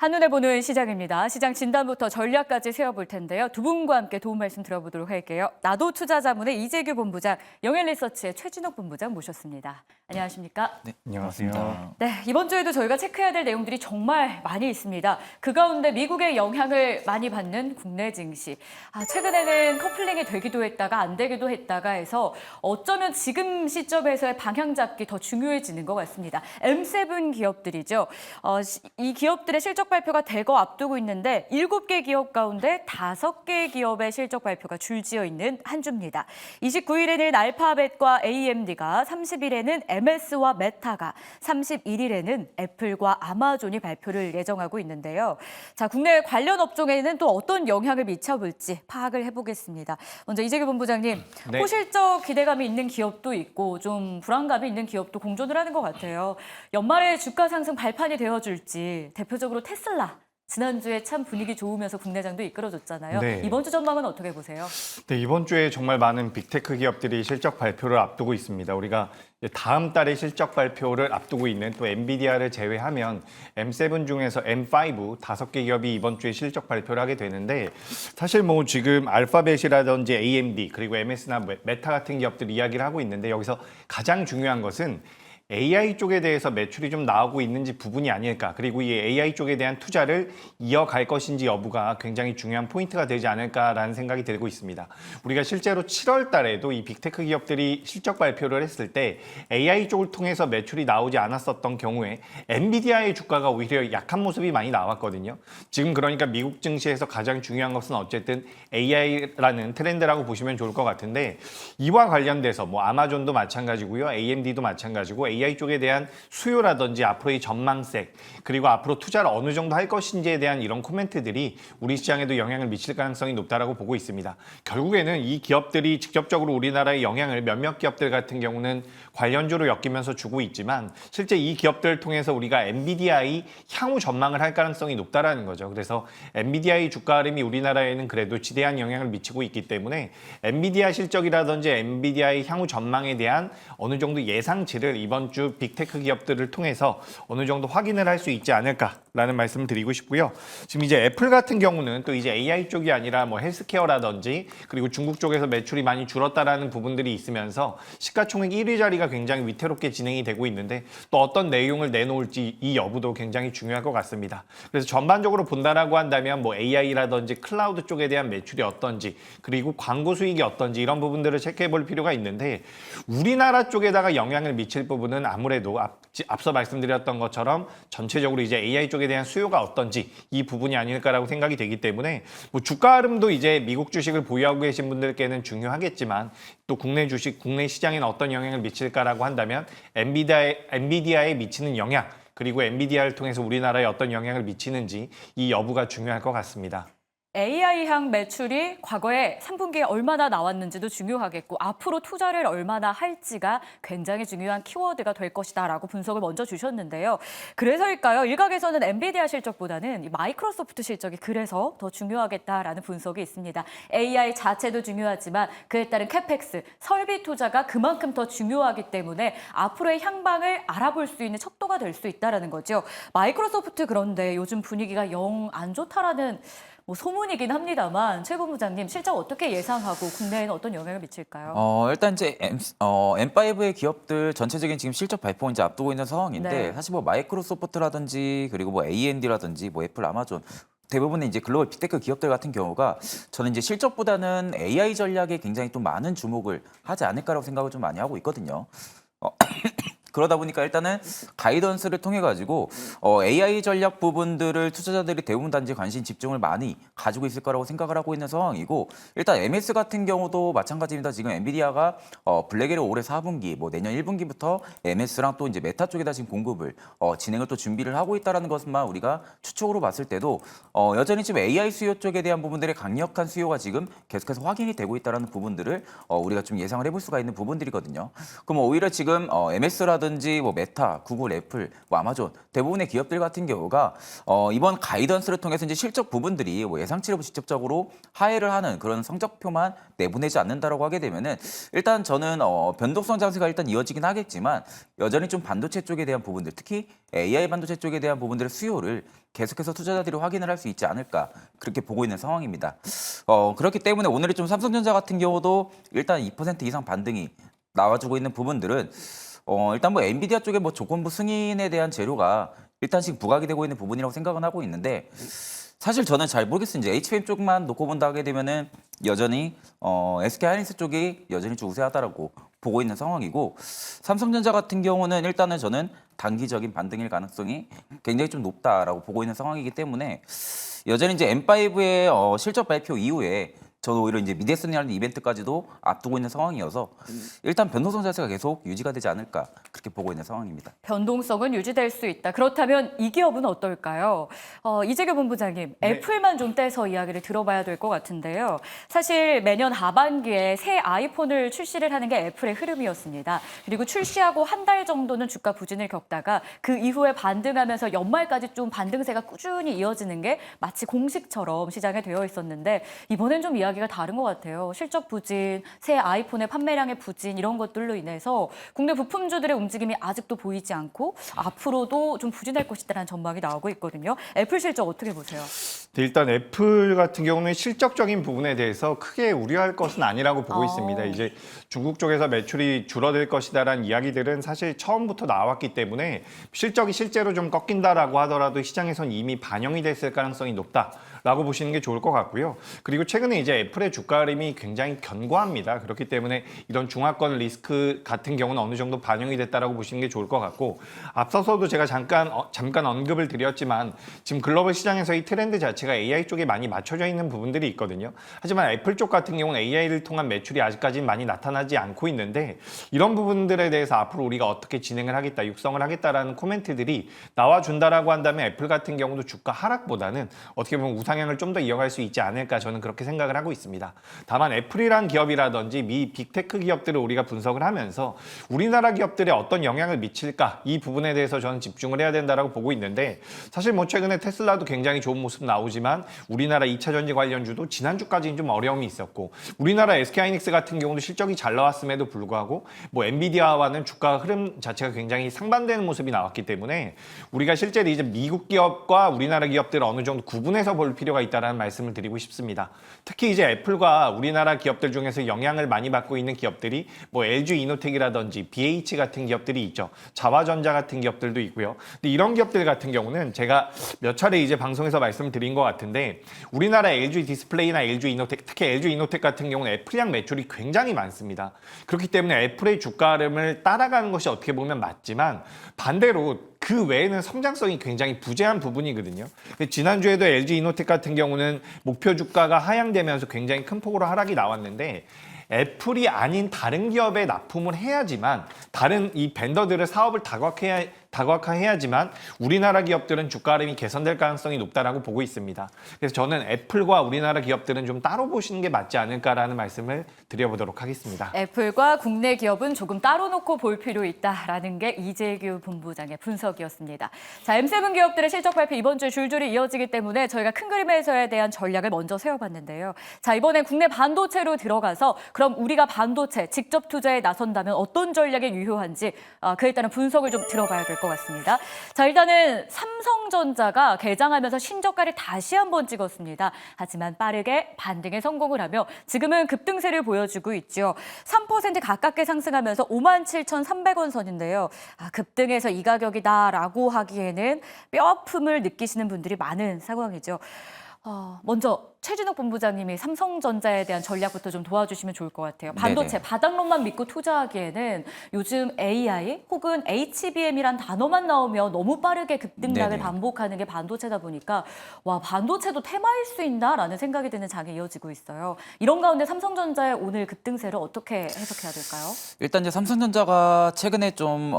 한눈에 보는 시장입니다. 시장 진단부터 전략까지 세워볼 텐데요. 두 분과 함께 도움 말씀 들어보도록 할게요. 나도 투자자문의 이재규 본부장, 영앤리서치의 최진욱 본부장 모셨습니다. 안녕하십니까? 네, 안녕하세요. 네, 이번 주에도 저희가 체크해야 될 내용들이 정말 많이 있습니다. 그 가운데 미국의 영향을 많이 받는 국내 증시. 최근에는 커플링이 되기도 했다가 안 되기도 했다가 해서 어쩌면 지금 시점에서의 방향 잡기 더 중요해지는 것 같습니다. M7 기업들이죠. 이 기업들의 실적 발표가 대거 앞두고 있는데 7개 기업 가운데 5개 기업의 실적 발표가 줄지어 있는 한 주입니다. 29일에는 알파벳과 AMD가, 30일에는 MS와 메타가, 31일에는 애플과 아마존이 발표를 예정하고 있는데요. 자, 국내 관련 업종에는 또 어떤 영향을 미쳐볼지 파악을 해보겠습니다. 먼저 이재규 본부장님, 네. 호실적 기대감이 있는 기업도 있고 좀 불안감이 있는 기업도 공존을 하는 것 같아요. 연말에 주가 상승 발판이 되어줄지, 대표적으로 테슬라. 지난주에 참 분위기 좋으면서 국내장도 이끌어줬잖아요. 네. 이번 주 전망은 어떻게 보세요? 네, 이번 주에 정말 많은 빅테크 기업들이 실적 발표를 앞두고 있습니다. 우리가 다음 달에 실적 발표를 앞두고 있는 또 엔비디아를 제외하면 M7 중에서 M5 5개 기업이 이번 주에 실적 발표를 하게 되는데, 사실 뭐 지금 알파벳이라든지 AMD 그리고 MS나 메타 같은 기업들 이야기를 하고 있는데, 여기서 가장 중요한 것은 AI 쪽에 대해서 매출이 좀 나오고 있는지 부분이 아닐까, 그리고 이 AI 쪽에 대한 투자를 이어갈 것인지 여부가 굉장히 중요한 포인트가 되지 않을까라는 생각이 들고 있습니다. 우리가 실제로 7월 달에도 이 빅테크 기업들이 실적 발표를 했을 때 AI 쪽을 통해서 매출이 나오지 않았었던 경우에 엔비디아의 주가가 오히려 약한 모습이 많이 나왔거든요. 지금 그러니까 미국 증시에서 가장 중요한 것은 어쨌든 AI라는 트렌드라고 보시면 좋을 것 같은데, 이와 관련돼서 뭐 아마존도 마찬가지고요, AMD도 마찬가지고 AI 쪽에 대한 수요라든지 앞으로의 전망색, 그리고 앞으로 투자를 어느 정도 할 것인지에 대한 이런 코멘트들이 우리 시장에도 영향을 미칠 가능성이 높다라고 보고 있습니다. 결국에는 이 기업들이 직접적으로 우리나라의 영향을 몇몇 기업들 같은 경우는 관련주로 엮이면서 주고 있지만, 실제 이 기업들을 통해서 우리가 엔비디아의 향후 전망을 할 가능성이 높다라는 거죠. 그래서 엔비디아의 주가 흐름이 우리나라에는 그래도 지대한 영향을 미치고 있기 때문에 엔비디아 실적이라든지 엔비디아의 향후 전망에 대한 어느 정도 예상치를 이번 주 빅테크 기업들을 통해서 어느 정도 확인을 할 수 있지 않을까라는 말씀을 드리고 싶고요. 지금 이제 애플 같은 경우는 또 이제 AI 쪽이 아니라 뭐 헬스케어라든지 그리고 중국 쪽에서 매출이 많이 줄었다라는 부분들이 있으면서 시가총액 1위 자리가 굉장히 위태롭게 진행이 되고 있는데, 또 어떤 내용을 내놓을지 이 여부도 굉장히 중요할 것 같습니다. 그래서 전반적으로 본다라고 한다면 뭐 AI라든지 클라우드 쪽에 대한 매출이 어떤지, 그리고 광고 수익이 어떤지 이런 부분들을 체크해 볼 필요가 있는데, 우리나라 쪽에다가 영향을 미칠 부분은 아무래도 앞서 말씀드렸던 것처럼 전체적으로 이제 AI 쪽에 대한 수요가 어떤지 이 부분이 아닐까라고 생각이 되기 때문에, 뭐 주가 흐름도 이제 미국 주식을 보유하고 계신 분들께는 중요하겠지만, 또 국내 주식, 국내 시장에는 어떤 영향을 미칠까라고 한다면 엔비디아에 미치는 영향, 그리고 엔비디아를 통해서 우리나라에 어떤 영향을 미치는지 이 여부가 중요할 것 같습니다. AI향 매출이 과거에 3분기에 얼마나 나왔는지도 중요하겠고, 앞으로 투자를 얼마나 할지가 굉장히 중요한 키워드가 될 것이다라고 분석을 먼저 주셨는데요. 그래서일까요? 일각에서는 엔비디아 실적보다는 마이크로소프트 실적이 그래서 더 중요하겠다라는 분석이 있습니다. AI 자체도 중요하지만 그에 따른 캐펙스, 설비 투자가 그만큼 더 중요하기 때문에 앞으로의 향방을 알아볼 수 있는 척도가 될 수 있다는 거죠. 마이크로소프트, 그런데 요즘 분위기가 영 안 좋다라는 소문이긴 합니다만, 최 본부장님 실적 어떻게 예상하고 국내에는 어떤 영향을 미칠까요? 일단 이제 M5의 기업들 전체적인 지금 실적 발표 이제 앞두고 있는 상황인데, 네. 사실 뭐 마이크로소프트라든지 그리고 뭐 AMD라든지 뭐 애플, 아마존 대부분의 이제 글로벌 빅테크 기업들 같은 경우가 저는 이제 실적보다는 AI 전략에 굉장히 또 많은 주목을 하지 않을까라고 생각을 좀 많이 하고 있거든요. 그러다 보니까 일단은 가이던스를 통해 가지고 AI 전략 부분들을 투자자들이 대부분 단지 관심 집중을 많이 가지고 있을 거라고 생각을 하고 있는 상황이고, 일단 MS 같은 경우도 마찬가지입니다. 지금 엔비디아가 블랙에를 올해 4분기, 뭐 내년 1분기부터 MS랑 또 이제 메타 쪽에다 지금 공급을 진행을 또 준비를 하고 있다라는 것만 우리가 추측으로 봤을 때도 여전히 지금 AI 수요 쪽에 대한 부분들의 강력한 수요가 지금 계속해서 확인이 되고 있다라는 부분들을 우리가 좀 예상을 해볼 수가 있는 부분들이거든요. 그럼 오히려 지금 MS라든지 AMD라든지 뭐 메타, 구글, 애플, 뭐 아마존 대부분의 기업들 같은 경우가 이번 가이던스를 통해서 이제 실적 부분들이 뭐 예상치를 직접적으로 하회를 하는 그런 성적표만 내보내지 않는다라고 하게 되면은 일단 저는 변동성 장세가 일단 이어지긴 하겠지만 여전히 좀 반도체 쪽에 대한 부분들, 특히 AI 반도체 쪽에 대한 부분들의 수요를 계속해서 투자자들이 확인을 할 수 있지 않을까 그렇게 보고 있는 상황입니다. 그렇기 때문에 오늘이 좀 삼성전자 같은 경우도 일단 2% 이상 반등이 나와주고 있는 부분들은 일단 뭐 엔비디아 쪽에 뭐 조건부 승인에 대한 재료가 일단씩 부각이 되고 있는 부분이라고 생각은 하고 있는데 사실 저는 잘 모르겠어요. 이제 HBM 쪽만 놓고 본다 하게 되면은 여전히 SK하이닉스 쪽이 여전히 좀 우세하다라고 보고 있는 상황이고 삼성전자 같은 경우는 일단은 저는 단기적인 반등일 가능성이 굉장히 좀 높다라고 보고 있는 상황이기 때문에 여전히 이제 M5의 실적 발표 이후에 저는 오히려 이제 미데스라는 이벤트까지도 앞두고 있는 상황이어서 일단 변동성 자체가 계속 유지가 되지 않을까 그렇게 보고 있는 상황입니다. 변동성은 유지될 수 있다. 그렇다면 이 기업은 어떨까요? 이재규 본부장님, 네. 애플만 좀 떼서 이야기를 들어봐야 될 것 같은데요. 사실 매년 하반기에 새 아이폰을 출시를 하는 게 애플의 흐름이었습니다. 그리고 출시하고 한 달 정도는 주가 부진을 겪다가 그 이후에 반등하면서 연말까지 좀 반등세가 꾸준히 이어지는 게 마치 공식처럼 시장에 되어 있었는데 이번엔 좀 이야기가 다른 것 같아요. 실적 부진, 새 아이폰의 판매량의 부진 이런 것들로 인해서 국내 부품주들의 움직임이 아직도 보이지 않고 앞으로도 좀 부진할 것이다라는 전망이 나오고 있거든요. 애플 실적 어떻게 보세요? 일단 애플 같은 경우는 실적적인 부분에 대해서 크게 우려할 것은 아니라고 보고 있습니다. 이제 중국 쪽에서 매출이 줄어들 것이다라는 이야기들은 사실 처음부터 나왔기 때문에 실적이 실제로 좀 꺾인다라고 하더라도 시장에선 이미 반영이 됐을 가능성이 높다라고 보시는 게 좋을 것 같고요. 그리고 최근에 이제 애플의 주가 흐름이 굉장히 견고합니다. 그렇기 때문에 이런 중화권 리스크 같은 경우는 어느 정도 반영이 됐다라고 보시는 게 좋을 것 같고 앞서서도 제가 잠깐 언급을 드렸지만 지금 글로벌 시장에서의 트렌드 자체가 AI 쪽에 많이 맞춰져 있는 부분들이 있거든요. 하지만 애플 쪽 같은 경우는 AI를 통한 매출이 아직까지는 많이 나타나지 않고 있는데 이런 부분들에 대해서 앞으로 우리가 어떻게 진행을 하겠다, 육성을 하겠다라는 코멘트들이 나와준다라고 한다면 애플 같은 경우도 주가 하락보다는 어떻게 보면 우상향을 좀 더 이어갈 수 있지 않을까 저는 그렇게 생각을 하고 있습니다. 다만 애플이란 기업이라든지 미 빅테크 기업들을 우리가 분석을 하면서 우리나라 기업들에 어떤 영향을 미칠까 이 부분에 대해서 저는 집중을 해야 된다라고 보고 있는데 사실 뭐 최근에 테슬라도 굉장히 좋은 모습 나오지만 우리나라 2차 전지 관련주도 지난주까지는 좀 어려움이 있었고 우리나라 SK하이닉스 같은 경우도 실적이 잘 나왔음에도 불구하고 뭐 엔비디아와는 주가 흐름 자체가 굉장히 상반되는 모습이 나왔기 때문에 우리가 실제로 이제 미국 기업과 우리나라 기업들을 어느 정도 구분해서 볼 필요가 있다는 말씀을 드리고 싶습니다. 특히 이제 애플과 우리나라 기업들 중에서 영향을 많이 받고 있는 기업들이 뭐 LG 이노텍이라든지 BH 같은 기업들이 있죠. 자화전자 같은 기업들도 있고요. 근데 이런 기업들 같은 경우는 제가 몇 차례 이제 방송에서 말씀을 드린 것 같은데 우리나라 LG 디스플레이나 LG 이노텍, 특히 LG 이노텍 같은 경우는 애플이랑 매출이 굉장히 많습니다. 그렇기 때문에 애플의 주가 흐름을 따라가는 것이 어떻게 보면 맞지만 반대로 그 외에는 성장성이 굉장히 부재한 부분이거든요. 지난주에도 LG 이노텍 같은 경우는 목표 주가가 하향되면서 굉장히 큰 폭으로 하락이 나왔는데 애플이 아닌 다른 기업에 납품을 해야지만 다른 이 벤더들의 사업을 다각화해야지만 우리나라 기업들은 주가 흐름이 개선될 가능성이 높다라고 보고 있습니다. 그래서 저는 애플과 우리나라 기업들은 좀 따로 보시는 게 맞지 않을까라는 말씀을 드려보도록 하겠습니다. 애플과 국내 기업은 조금 따로 놓고 볼 필요 있다라는 게 이재규 본부장의 분석이었습니다. 자, M7 기업들의 실적 발표 이번 주에 줄줄이 이어지기 때문에 저희가 큰 그림에서에 대한 전략을 먼저 세워봤는데요. 자, 이번엔 국내 반도체로 들어가서 그럼 우리가 반도체 직접 투자에 나선다면 어떤 전략이 유효한지 그에 따른 분석을 좀 들어봐야 될 것 같습니다. 자, 일단은 삼성전자가 개장하면서 신저가를 다시 한번 찍었습니다. 하지만 빠르게 반등에 성공을 하며 지금은 급등세를 보여주고 있죠. 3% 가깝게 상승하면서 57,300원 선인데요. 급등해서 이 가격이다라고 하기에는 뼈아픔을 느끼시는 분들이 많은 상황이죠. 먼저 최진욱 본부장님이 삼성전자에 대한 전략부터 좀 도와주시면 좋을 것 같아요. 반도체 네네. 바닥론만 믿고 투자하기에는 요즘 AI 혹은 HBM이란 단어만 나오면 너무 빠르게 급등락을 네네. 반복하는 게 반도체다 보니까 와 반도체도 테마일 수 있나라는 생각이 드는 장이 이어지고 있어요. 이런 가운데 삼성전자의 오늘 급등세를 어떻게 해석해야 될까요? 일단 이제 삼성전자가 최근에 좀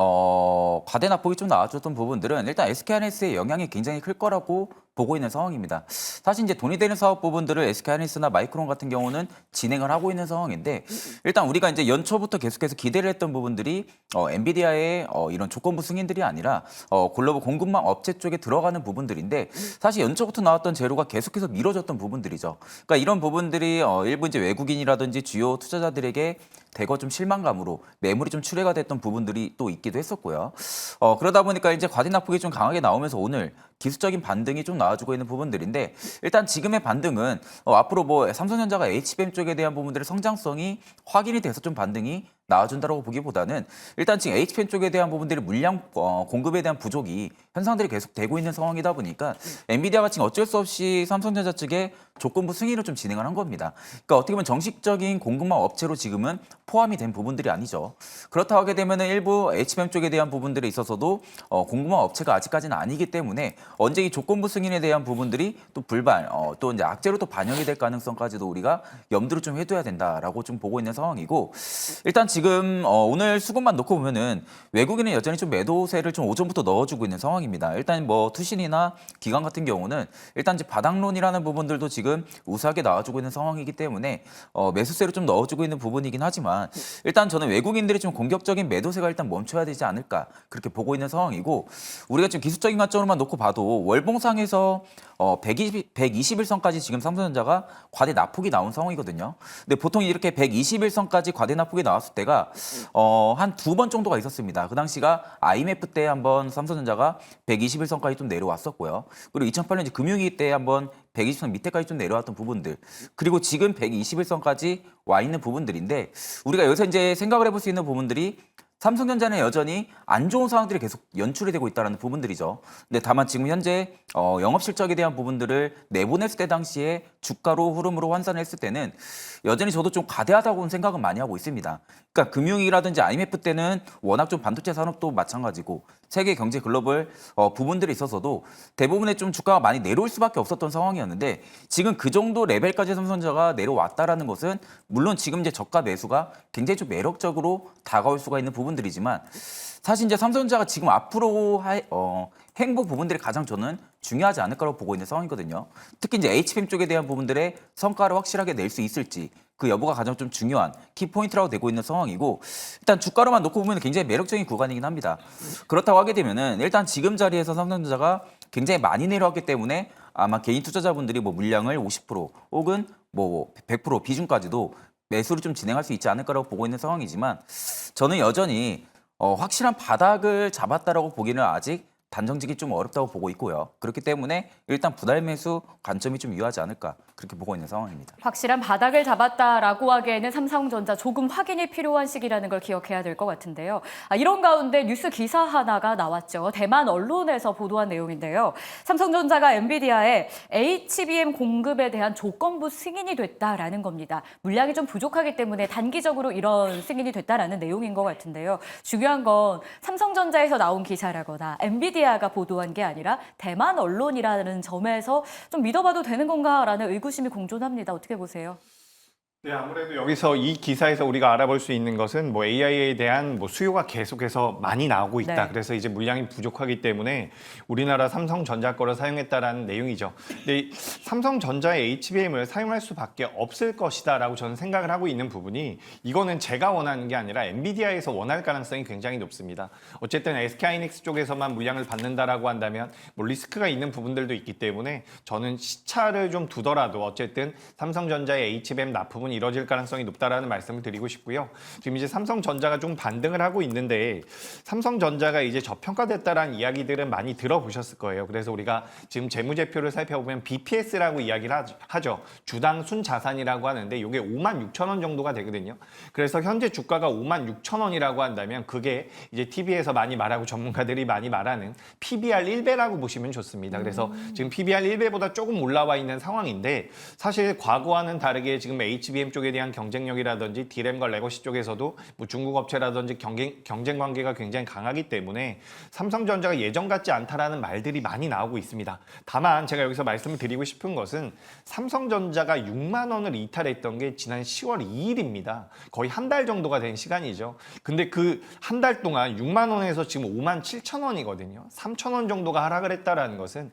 과대 낙폭이 좀 나와줬던 부분들은 일단 SK하이닉스의 영향이 굉장히 클 거라고 보고 있는 상황입니다. 사실 이제 돈이 되는 사업 부분 부분들을 SK하이닉스나 마이크론 같은 경우는 진행을 하고 있는 상황인데 일단 우리가 이제 연초부터 계속해서 기대를 했던 부분들이 엔비디아의 이런 조건부 승인들이 아니라 글로벌 공급망 업체 쪽에 들어가는 부분들인데 사실 연초부터 나왔던 재료가 계속해서 미뤄졌던 부분들이죠. 그러니까 이런 부분들이 일부 이제 외국인이라든지 주요 투자자들에게 대거 좀 실망감으로 매물이 좀 출회가 됐던 부분들이 또 있기도 했었고요. 그러다 보니까 이제 과대 납폭이 좀 강하게 나오면서 오늘 기술적인 반등이 좀 나와주고 있는 부분들인데 일단 지금의 반등은 앞으로 뭐 삼성전자가 HBM 쪽에 대한 부분들의 성장성이 확인이 돼서 좀 반등이 나와준다고 보기보다는 일단 지금 HBM 쪽에 대한 부분들이 물량 공급에 대한 부족이 현상들이 계속 되고 있는 상황이다 보니까 엔비디아가 지금 어쩔 수 없이 삼성전자 측에 조건부 승인을 좀 진행을 한 겁니다. 그러니까 어떻게 보면 정식적인 공급망 업체로 지금은 포함이 된 부분들이 아니죠. 그렇다고 하게 되면 일부 HBM 쪽에 대한 부분들에 있어서도 공급망 업체가 아직까지는 아니기 때문에 언제 이 조건부 승인에 대한 부분들이 또 불발, 또 이제 악재로 또 반영이 될 가능성까지도 우리가 염두를 좀 해둬야 된다라고 좀 보고 있는 상황이고 일단 지금 오늘 수급만 놓고 보면은 외국인은 여전히 좀 매도세를 좀 오전부터 넣어주고 있는 상황입니다. 일단 뭐 투신이나 기관 같은 경우는 일단 이제 바닥론이라는 부분들도 지금 우세하게 나와주고 있는 상황이기 때문에 매수세를 좀 넣어주고 있는 부분이긴 하지만 일단 저는 외국인들이 좀 공격적인 매도세가 일단 멈춰야 되지 않을까 그렇게 보고 있는 상황이고 우리가 지금 기술적인 관점으로만 놓고 봐도 월봉상에서 120일선까지 지금 삼성전자가 과대 납폭이 나온 상황이거든요. 근데 보통 이렇게 120일선까지 과대 납폭이 나왔을 때가 한 두 번 정도가 있었습니다. 그 당시가 IMF 때 한번 삼성전자가 120일선까지 좀 내려왔었고요. 그리고 2008년 이제 금융위기 때 한번 120선 밑에까지 좀 내려왔던 부분들 그리고 지금 121선까지 와 있는 부분들인데 우리가 여기서 이제 생각을 해볼 수 있는 부분들이 삼성전자는 여전히 안 좋은 상황들이 계속 연출이 되고 있다는 부분들이죠. 근데 다만 지금 현재 영업 실적에 대한 부분들을 내보냈을 때 당시에 주가로 흐름으로 환산을 했을 때는 여전히 저도 좀 과대하다고는 생각은 많이 하고 있습니다. 그러니까 금융위기라든지 IMF 때는 워낙 좀 반도체 산업도 마찬가지고 세계 경제 글로벌 부분들이 있어서도 대부분의 좀 주가가 많이 내려올 수밖에 없었던 상황이었는데 지금 그 정도 레벨까지 삼성전자가 내려왔다라는 것은 물론 지금 이제 저가 매수가 굉장히 좀 매력적으로 다가올 수가 있는 부분들이지만 사실 이제 삼성전자가 지금 앞으로 행보 부분들이 가장 저는 중요하지 않을까라고 보고 있는 상황이거든요. 특히 이제 HBM 쪽에 대한 부분들의 성과를 확실하게 낼 수 있을지 그 여부가 가장 좀 중요한 키포인트라고 되고 있는 상황이고 일단 주가로만 놓고 보면 굉장히 매력적인 구간이긴 합니다. 그렇다고 하게 되면은 일단 지금 자리에서 삼성전자가 굉장히 많이 내려왔기 때문에 아마 개인 투자자분들이 뭐 물량을 50% 혹은 뭐 100% 비중까지도 매수를 좀 진행할 수 있지 않을까라고 보고 있는 상황이지만 저는 여전히 확실한 바닥을 잡았다라고 보기는 아직 단정짓기 좀 어렵다고 보고 있고요. 그렇기 때문에 일단 부달 매수 관점이 좀 유효하지 않을까 그렇게 보고 있는 상황입니다. 확실한 바닥을 잡았다라고 하기에는 삼성전자 조금 확인이 필요한 시기라는 걸 기억해야 될 것 같은데요. 이런 가운데 뉴스 기사 하나가 나왔죠. 대만 언론에서 보도한 내용인데요. 삼성전자가 엔비디아에 HBM 공급에 대한 조건부 승인이 됐다라는 겁니다. 물량이 좀 부족하기 때문에 단기적으로 이런 승인이 됐다라는 내용인 것 같은데요. 중요한 건 삼성전자에서 나온 기사라거나 엔비디아가 보도한 게 아니라 대만 언론이라는 점에서 좀 믿어봐도 되는 건가라는 의구심이 공존합니다. 어떻게 보세요? 네, 아무래도 여기서 이 기사에서 우리가 알아볼 수 있는 것은 뭐 AI에 대한 뭐 수요가 계속해서 많이 나오고 있다. 네. 그래서 이제 물량이 부족하기 때문에 우리나라 삼성전자 거를 사용했다라는 내용이죠. 근데 삼성전자의 HBM을 사용할 수밖에 없을 것이다라고 저는 생각을 하고 있는 부분이 이거는 제가 원하는 게 아니라 엔비디아에서 원할 가능성이 굉장히 높습니다. 어쨌든 SK하이닉스 쪽에서만 물량을 받는다라고 한다면 뭐 리스크가 있는 부분들도 있기 때문에 저는 시차를 좀 두더라도 어쨌든 삼성전자의 HBM 납품은 이뤄질 가능성이 높다라는 말씀을 드리고 싶고요. 지금 이제 삼성전자가 좀 반등을 하고 있는데 삼성전자가 이제 저평가됐다라는 이야기들은 많이 들어보셨을 거예요. 그래서 우리가 지금 재무제표를 살펴보면 BPS라고 이야기를 하죠. 주당 순자산이라고 하는데 이게 56,000원 정도가 되거든요. 그래서 현재 주가가 56,000원이라고 한다면 그게 이제 TV에서 많이 말하고 전문가들이 많이 말하는 PBR 1배라고 보시면 좋습니다. 그래서 지금 PBR 1배보다 조금 올라와 있는 상황인데 사실 과거와는 다르게 지금 HBM 쪽에 대한 경쟁력이라든지 D램과 레거시 쪽에서도 뭐 중국 업체라든지 경쟁 관계가 굉장히 강하기 때문에 삼성전자가 예전 같지 않다라는 말들이 많이 나오고 있습니다. 다만 제가 여기서 말씀을 드리고 싶은 것은 삼성전자가 6만 원을 이탈했던 게 지난 10월 2일입니다. 거의 한 달 정도가 된 시간이죠. 근데 그 한 달 동안 6만 원에서 지금 5만 7천 원이거든요. 3천 원 정도가 하락을 했다라는 것은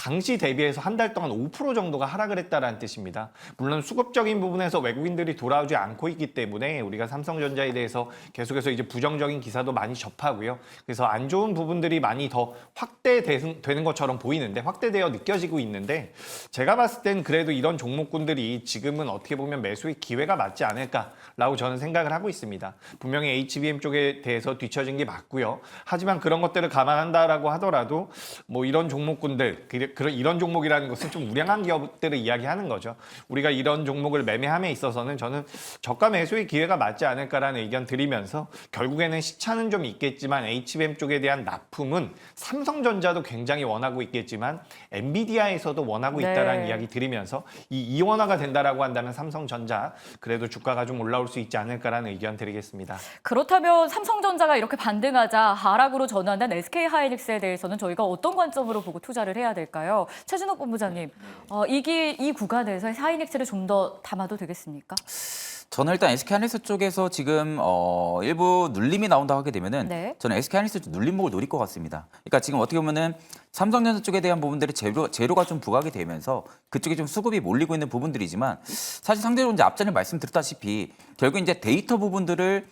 당시 대비해서 한 달 동안 5% 정도가 하락을 했다는 뜻입니다. 물론 수급적인 부분에서 외국인들이 돌아오지 않고 있기 때문에 우리가 삼성전자에 대해서 계속해서 이제 부정적인 기사도 많이 접하고요. 그래서 안 좋은 부분들이 많이 더 확대되는 것처럼 보이는데 확대되어 느껴지고 있는데 제가 봤을 땐 그래도 이런 종목군들이 지금은 어떻게 보면 매수의 기회가 맞지 않을까라고 저는 생각을 하고 있습니다. 분명히 HBM 쪽에 대해서 뒤처진 게 맞고요. 하지만 그런 것들을 감안한다라고 하더라도 뭐 이런 종목군들, 이런 종목이라는 것은 좀 우량한 기업들을 이야기하는 거죠. 우리가 이런 종목을 매매함에 있어서는 저는 저가 매수의 기회가 맞지 않을까라는 의견 드리면서 결국에는 시차는 좀 있겠지만 HBM 쪽에 대한 납품은 삼성전자도 굉장히 원하고 있겠지만 엔비디아에서도 원하고 있다라는 이야기 드리면서 이 이원화가 된다라고 한다면 삼성전자 그래도 주가가 좀 올라올 수 있지 않을까라는 의견 드리겠습니다. 그렇다면 삼성전자가 이렇게 반등하자 하락으로 전환한 SK하이닉스에 대해서는 저희가 어떤 관점으로 보고 투자를 해야 될까요? 최진욱 본부장님, 이 구간에서 하이닉스를 좀 더 담아도 되겠습니까? 저는 일단 SK하이닉스 쪽에서 지금 일부 눌림이 나온다고 하게 되면은 네. 저는 SK하이닉스 눌림목을 노릴 것 같습니다. 그러니까 지금 어떻게 보면은 삼성전자 쪽에 대한 부분들이 재료가 좀 부각이 되면서 그쪽에 좀 수급이 몰리고 있는 부분들이지만 사실 상대적으로 이제 앞전에 말씀드렸다시피 결국 이제 데이터 부분들을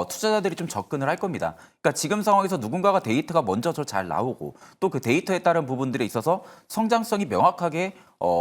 투자자들이 좀 접근을 할 겁니다. 그러니까 지금 상황에서 누군가가 데이터가 먼저 잘 나오고 또 그 데이터에 따른 부분들에 있어서 성장성이 명확하게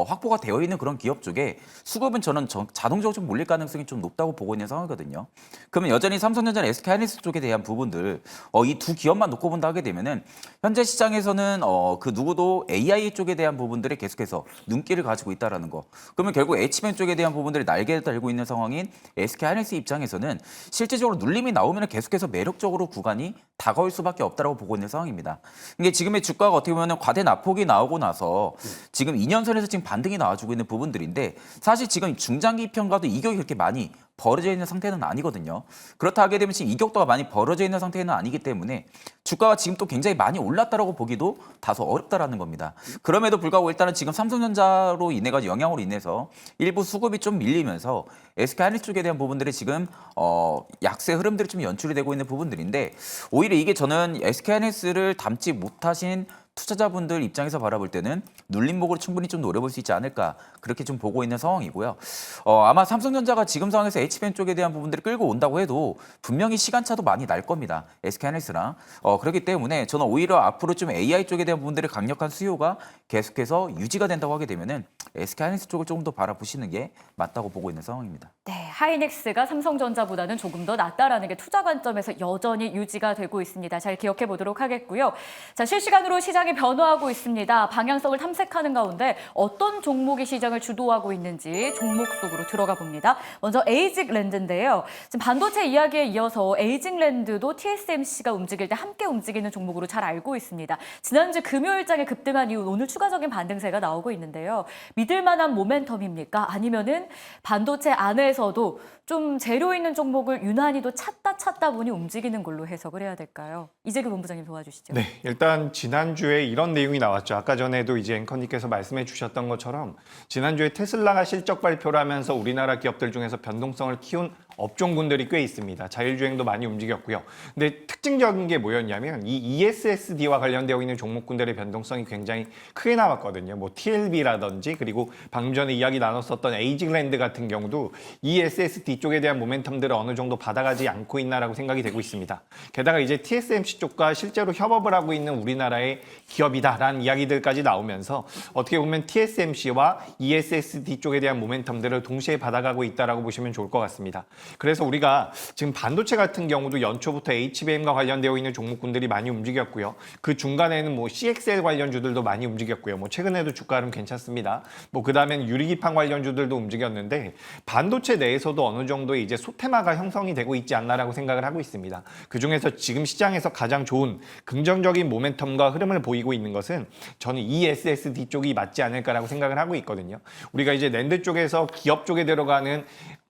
확보가 되어 있는 그런 기업 쪽에 수급은 저는 자동적으로 좀 몰릴 가능성이 좀 높다고 보고 있는 상황이거든요. 그러면 여전히 삼성전자나 SK하이닉스 쪽에 대한 부분들 이 두 기업만 놓고 본다 하게 되면은 현재 시장에서는 그 누구도 AI 쪽에 대한 부분들에 계속해서 눈길을 가지고 있다라는 거. 그러면 결국 HBM 쪽에 대한 부분들이 날개를 달고 있는 상황인 SK하이닉스 입장에서는 실질적으로 눌림이 나오면 계속해서 매력적으로 구간이 다가올 수밖에 없다라고 보고 있는 상황입니다. 이게 지금의 주가가 어떻게 보면 과대 낙폭이 나오고 나서 지금 2년선에서 지금 반등이 나와주고 있는 부분들인데 사실 지금 중장기 평가도 이격이 그렇게 많이 벌어져 있는 상태는 아니거든요. 그렇다 하게 되면 지금 이격도가 많이 벌어져 있는 상태는 아니기 때문에 주가가 지금 또 굉장히 많이 올랐다라고 보기도 다소 어렵다라는 겁니다. 그럼에도 불구하고 일단은 지금 삼성전자로 인해가 영향으로 인해서 일부 수급이 좀 밀리면서 SK하이닉스 쪽에 대한 부분들이 지금 약세 흐름들이 좀 연출이 되고 있는 부분들인데 오히려 이게 저는 SK하이닉스를 담지 못하신 투자자분들 입장에서 바라볼 때는 눌림목으로 충분히 좀 노려볼 수 있지 않을까 그렇게 좀 보고 있는 상황이고요. 아마 삼성전자가 지금 상황에서 HBM 쪽에 대한 부분들을 끌고 온다고 해도 분명히 시간차도 많이 날 겁니다. SK하이닉스랑. 그렇기 때문에 저는 오히려 앞으로 좀 AI 쪽에 대한 부분들의 강력한 수요가 계속해서 유지가 된다고 하게 되면은 SK하이닉스 쪽을 조금 더 바라보시는 게 맞다고 보고 있는 상황입니다. 네, 하이닉스가 삼성전자보다는 조금 더 낫다라는 게 투자 관점에서 여전히 유지가 되고 있습니다. 잘 기억해 보도록 하겠고요. 자, 실시간으로 시장이 변화하고 있습니다. 방향성을 탐색하는 가운데 어떤 종목이 시장을 주도하고 있는지 종목 속으로 들어가 봅니다. 먼저 에이직랜드인데요. 지금 반도체 이야기에 이어서 에이직랜드도 TSMC가 움직일 때 함께 움직이는 종목으로 잘 알고 있습니다. 지난주 금요일장에 급등한 이후 오늘 추가적인 반등세가 나오고 있는데요. 믿을 만한 모멘텀입니까? 아니면은 반도체 안에서도 좀 재료 있는 종목을 유난히도 찾다 보니 움직이는 걸로 해석을 해야 될까요? 이재규 본부장님 도와주시죠. 네, 일단 지난주에 이런 내용이 나왔죠. 아까 전에도 이제 앵커님께서 말씀해 주셨던 것처럼 지난주에 테슬라가 실적 발표를 하면서 우리나라 기업들 중에서 변동성을 키운 업종군들이 꽤 있습니다. 자율주행도 많이 움직였고요. 근데 특징적인 게 뭐였냐면 이 ESSD와 관련되어 있는 종목군들의 변동성이 굉장히 크게 나왔거든요. 뭐 TLB라든지 그리고 방금 전에 이야기 나눴었던 에이직랜드 같은 경우도 ESSD 쪽에 대한 모멘텀들을 어느 정도 받아가지 않고 있나라고 생각이 되고 있습니다. 게다가 이제 TSMC 쪽과 실제로 협업을 하고 있는 우리나라의 기업이다라는 이야기들까지 나오면서 어떻게 보면 TSMC와 ESSD 쪽에 대한 모멘텀들을 동시에 받아가고 있다라고 보시면 좋을 것 같습니다. 그래서 우리가 지금 반도체 같은 경우도 연초부터 HBM과 관련되어 있는 종목군들이 많이 움직였고요. 그 중간에는 뭐 CXL 관련주들도 많이 움직였고요. 뭐 최근에도 주가는 괜찮습니다. 뭐 그다음엔 유리기판 관련주들도 움직였는데 반도체 내에서도 어느 정도의 이제 소테마가 형성이 되고 있지 않나라고 생각을 하고 있습니다. 그 중에서 지금 시장에서 가장 좋은 긍정적인 모멘텀과 흐름을 보이고 있는 것은 저는 ESSD 쪽이 맞지 않을까라고 생각을 하고 있거든요. 우리가 이제 낸드 쪽에서 기업 쪽에 들어가는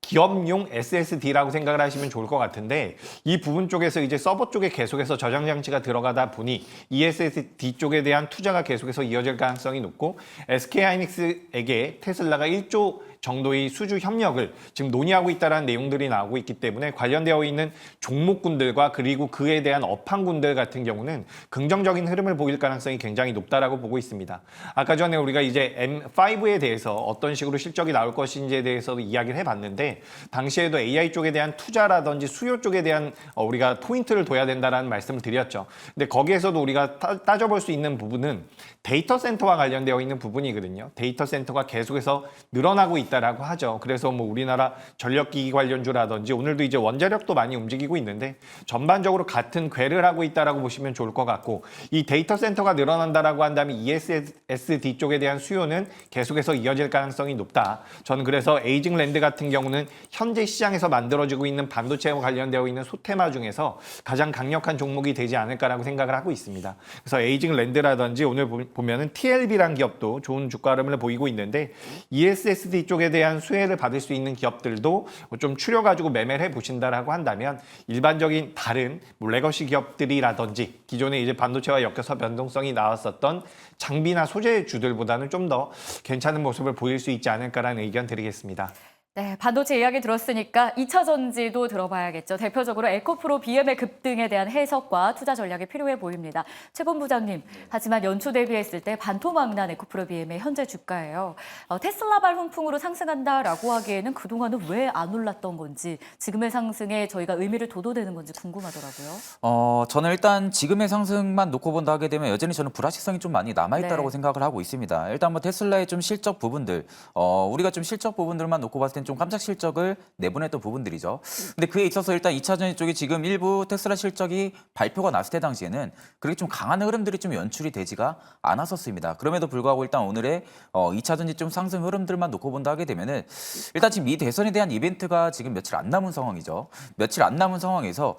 기업용 SSD라고 생각을 하시면 좋을 것 같은데 이 부분 쪽에서 이제 서버 쪽에 계속해서 저장 장치가 들어가다 보니 ESSD 쪽에 대한 투자가 계속해서 이어질 가능성이 높고 SK하이닉스에게 테슬라가 1조 정도의 수주 협력을 지금 논의하고 있다는 내용들이 나오고 있기 때문에 관련되어 있는 종목군들과 그리고 그에 대한 업황군들 같은 경우는 긍정적인 흐름을 보일 가능성이 굉장히 높다라고 보고 있습니다. 아까 전에 우리가 이제 M5에 대해서 어떤 식으로 실적이 나올 것인지에 대해서도 이야기를 해봤는데 당시에도 AI 쪽에 대한 투자라든지 수요 쪽에 대한 우리가 포인트를 둬야 된다는 말씀을 드렸죠. 근데 거기에서도 우리가 따져볼 수 있는 부분은 데이터 센터와 관련되어 있는 부분이거든요. 데이터 센터가 계속해서 늘어나고 있다라고 하죠. 그래서 뭐 우리나라 전력기기 관련주라든지 오늘도 이제 원자력도 많이 움직이고 있는데 전반적으로 같은 궤를 하고 있다라고 보시면 좋을 것 같고 이 데이터 센터가 늘어난다라고 한다면 ESSD 쪽에 대한 수요는 계속해서 이어질 가능성이 높다. 저는 그래서 에이징 랜드 같은 경우는 현재 시장에서 만들어지고 있는 반도체와 관련되어 있는 소테마 중에서 가장 강력한 종목이 되지 않을까라고 생각을 하고 있습니다. 그래서 에이징 랜드라든지 오늘 보면은 TLB란 기업도 좋은 주가 흐름을 보이고 있는데 ESSD 쪽에 대한 수혜를 받을 수 있는 기업들도 좀 추려가지고 매매를 해보신다라고 한다면 일반적인 다른 뭐 레거시 기업들이라든지 기존에 이제 반도체와 엮여서 변동성이 나왔었던 장비나 소재주들보다는 좀 더 괜찮은 모습을 보일 수 있지 않을까라는 의견 드리겠습니다. 네, 반도체 이야기 들었으니까 2차 전지도 들어봐야겠죠. 대표적으로 에코프로 BM의 급등에 대한 해석과 투자 전략이 필요해 보입니다. 최 본부장님, 하지만 연초 대비했을 때 반토막난 에코프로 BM의 현재 주가예요. 테슬라발 훈풍으로 상승한다라고 하기에는 그동안은 왜 안 올랐던 건지 지금의 상승에 저희가 의미를 둬도 되는 건지 궁금하더라고요. 저는 일단 지금의 상승만 놓고 본다 하게 되면 여전히 저는 불확실성이 좀 많이 남아있다고 네. 생각을 하고 있습니다. 일단 뭐 테슬라의 좀 실적 부분들, 우리가 좀 실적 부분들만 놓고 봤을 땐 좀 깜짝 실적을 내보냈던 부분들이죠. 근데 그에 있어서 일단 2차 전지 쪽에 지금 일부 테슬라 실적이 발표가 났을 때 당시에는 그렇게 좀 강한 흐름들이 좀 연출이 되지가 않았었습니다. 그럼에도 불구하고 일단 오늘의 2차 전지 좀 상승 흐름들만 놓고 본다 하게 되면은 일단 지금 이 대선에 대한 이벤트가 지금 며칠 안 남은 상황이죠. 며칠 안 남은 상황에서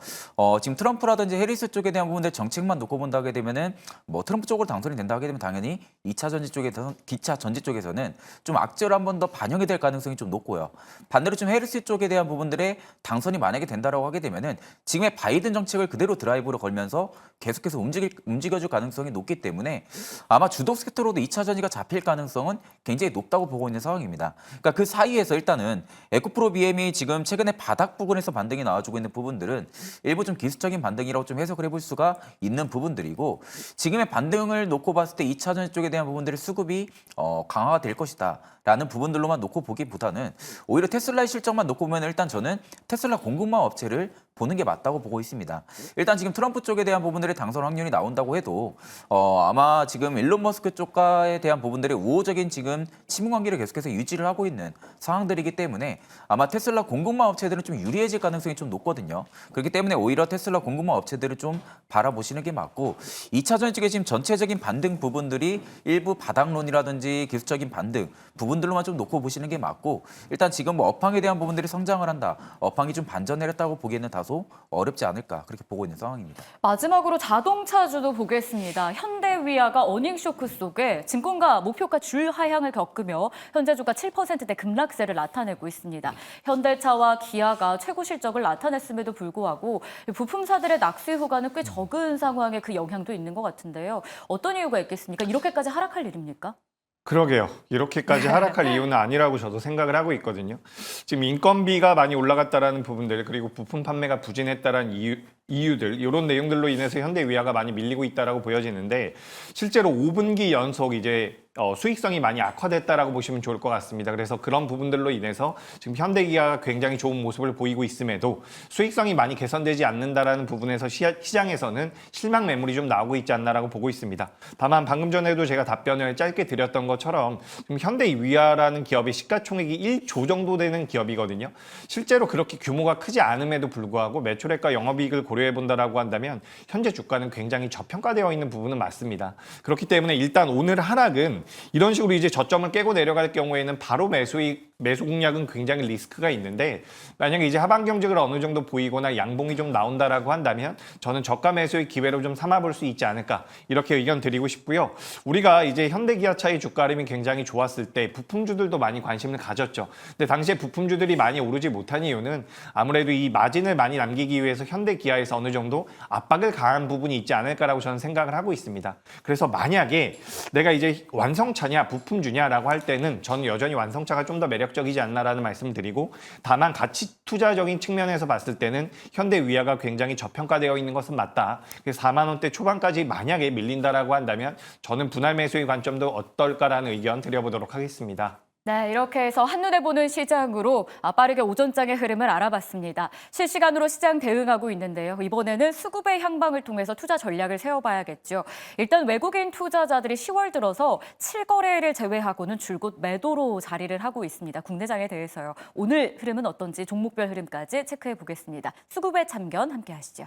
지금 트럼프라든지 해리스 쪽에 대한 부분들 정책만 놓고 본다 하게 되면은 뭐 트럼프 쪽으로 당선이 된다 하게 되면 당연히 2차 전지 쪽에서 기차 전지 쪽에서는 좀 악재로 한 번 더 반영이 될 가능성이 좀 높고요. 반대로 좀 해리스 쪽에 대한 부분들의 당선이 만약에 된다라고 하게 되면은 지금의 바이든 정책을 그대로 드라이브로 걸면서 계속해서 움직여줄 가능성이 높기 때문에 아마 주도 섹터로도 2차 전지가 잡힐 가능성은 굉장히 높다고 보고 있는 상황입니다. 그러니까 그 사이에서 일단은 에코프로 BM이 지금 최근에 바닥 부근에서 반등이 나와주고 있는 부분들은 일부 좀 기술적인 반등이라고 좀 해석을 해볼 수가 있는 부분들이고 지금의 반등을 놓고 봤을 때 2차 전지 쪽에 대한 부분들의 수급이 강화가 될 것이다. 라는 부분들로만 놓고 보기보다는 오히려 테슬라의 실적만 놓고 보면 일단 저는 테슬라 공급망 업체를 보는 게 맞다고 보고 있습니다. 일단 지금 트럼프 쪽에 대한 부분들의 당선 확률이 나온다고 해도 아마 지금 일론 머스크 쪽과에 대한 부분들의 우호적인 지금 친분 관계를 계속해서 유지를 하고 있는 상황들이기 때문에 아마 테슬라 공급망 업체들은 좀 유리해질 가능성이 좀 높거든요. 그렇기 때문에 오히려 테슬라 공급망 업체들을 좀 바라보시는 게 맞고 2차 전지 쪽에 지금 전체적인 반등 부분들이 일부 바닥론이라든지 기술적인 반등 부분들로만 좀 놓고 보시는 게 맞고 일단 지금 뭐 업황에 대한 부분들이 성장을 한다. 업황이 좀 반전을 했다고 보기에는 다소 어렵지 않을까 그렇게 보고 있는 상황입니다. 마지막으로 자동차주도 보겠습니다. 현대위아가 어닝 쇼크 속에 증권가 목표가 줄 하향을 겪으며 현재 주가 7%대 급락세를 나타내고 있습니다. 현대차와 기아가 최고 실적을 나타냈음에도 불구하고 부품사들의 낙수 효과는 꽤 적은 상황에 그 영향도 있는 것 같은데요. 어떤 이유가 있겠습니까? 이렇게까지 하락할 일입니까? 그러게요. 이렇게까지 하락할 이유는 아니라고 저도 생각을 하고 있거든요. 지금 인건비가 많이 올라갔다라는 부분들 그리고 부품 판매가 부진했다라는 이유들 이런 내용들로 인해서 현대위아가 많이 밀리고 있다라고 보여지는데 실제로 5분기 연속 이제 수익성이 많이 악화됐다라고 보시면 좋을 것 같습니다. 그래서 그런 부분들로 인해서 지금 현대기아가 굉장히 좋은 모습을 보이고 있음에도 수익성이 많이 개선되지 않는다라는 부분에서 시장에서는 실망 매물이 좀 나오고 있지 않나라고 보고 있습니다. 다만 방금 전에도 제가 답변을 짧게 드렸던 것처럼 지금 현대위아라는 기업의 시가총액이 1조 정도 되는 기업이거든요. 실제로 그렇게 규모가 크지 않음에도 불구하고 매출액과 영업이익을 고려해 본다라고 한다면 현재 주가는 굉장히 저평가되어 있는 부분은 맞습니다. 그렇기 때문에 일단 오늘 하락은 이런 식으로 이제 저점을 깨고 내려갈 경우에는 바로 매수 공략은 굉장히 리스크가 있는데 만약에 이제 하방 경직을 어느 정도 보이거나 양봉이 좀 나온다라고 한다면 저는 저가 매수의 기회로 좀 삼아볼 수 있지 않을까 이렇게 의견 드리고 싶고요. 우리가 이제 현대기아차의 주가 흐름이 굉장히 좋았을 때 부품주들도 많이 관심을 가졌죠. 근데 당시에 부품주들이 많이 오르지 못한 이유는 아무래도 이 마진을 많이 남기기 위해서 현대기아에서 어느 정도 압박을 가한 부분이 있지 않을까라고 저는 생각을 하고 있습니다. 그래서 만약에 내가 이제 완성차냐 부품주냐라고 할 때는 저는 여전히 완성차가 좀 더 매력적이다. 매력적이지 않나라는 말씀을 드리고 다만 가치 투자적인 측면에서 봤을 때는 현대 위아가 굉장히 저평가되어 있는 것은 맞다. 그래서 4만 원대 초반까지 만약에 밀린다라고 한다면 저는 분할 매수의 관점도 어떨까라는 의견 드려보도록 하겠습니다. 네, 이렇게 해서 한눈에 보는 시장으로 빠르게 오전장의 흐름을 알아봤습니다. 실시간으로 시장 대응하고 있는데요. 이번에는 수급의 향방을 통해서 투자 전략을 세워봐야겠죠. 일단 외국인 투자자들이 10월 들어서 7거래일을 제외하고는 줄곧 매도로 자리를 하고 있습니다. 국내장에 대해서요. 오늘 흐름은 어떤지 종목별 흐름까지 체크해 보겠습니다. 수급의 참견 함께 하시죠.